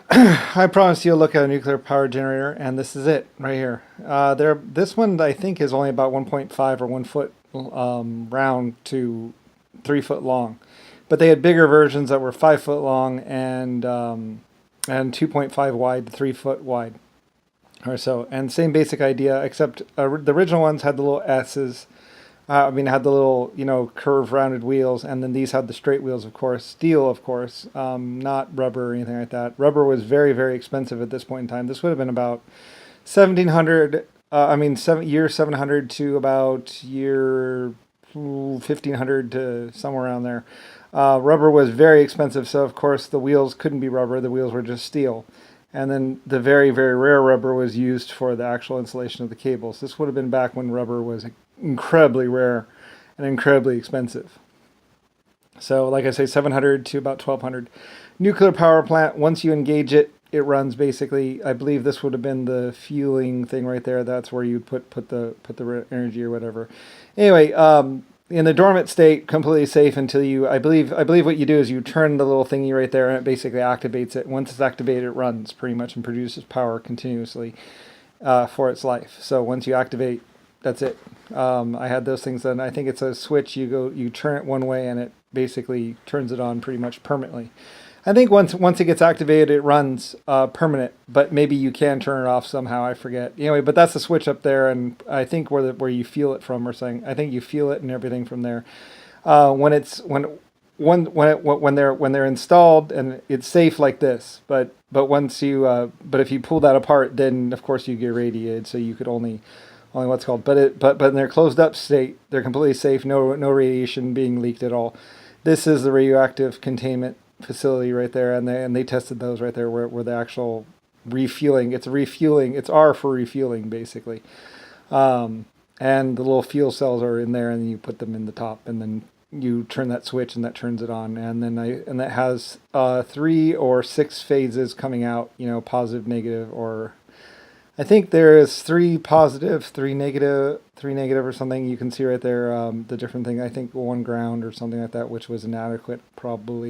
I promised you a look at a nuclear power generator, and this is it right here. This one I think is only about 1.5 or 1 foot round to 3 foot long, but they had bigger versions that were 5 foot long and 2.5 wide to 3 foot wide or so. And same basic idea, except the original ones had the little S's. Had the little, curved rounded wheels, and then these had the straight wheels, of course. Steel, of course, not rubber or anything like that. Rubber was very, very expensive at this point in time. This would have been about 1700, year 700 to about year 1500 to somewhere around there. Rubber was very expensive, so of course the wheels couldn't be rubber. The wheels were just steel. And then the very, very rare rubber was used for the actual installation of the cables. This would have been back when rubber was incredibly rare and incredibly expensive. So, like I say, 700 to about 1200. Nuclear power plant, once you engage it, it runs basically. I believe this would have been the fueling thing right there. That's where you'd put the energy or whatever. Anyway, in the dormant state, completely safe until you. I believe what you do is you turn the little thingy right there, and it basically activates it. Once it's activated, it runs pretty much and produces power continuously for its life. So once you activate, that's it. I had those things done. I think it's a switch. You turn it one way, and it basically turns it on pretty much permanently. I think once it gets activated, it runs permanent, but maybe you can turn it off somehow. I forget. Anyway, but that's the switch up there, and I think where you feel it from, or saying I think you feel it and everything from there. When it's when they're installed and it's safe like this, but once you but if you pull that apart, then of course you get radiated. So you could only what's called, but in their closed up state, they're completely safe. No radiation being leaked at all. This is the radioactive containment facility right there, and they tested those right there where the actual refueling. It's refueling. It's R for refueling basically, and the little fuel cells are in there, and then you put them in the top, and then you turn that switch, and that turns it on, and that has 3 or 6 phases coming out. Positive, negative, or I think there is 3 positive, 3 negative, or something. You can see right there the different thing. I think 1 ground or something like that, which was inadequate probably.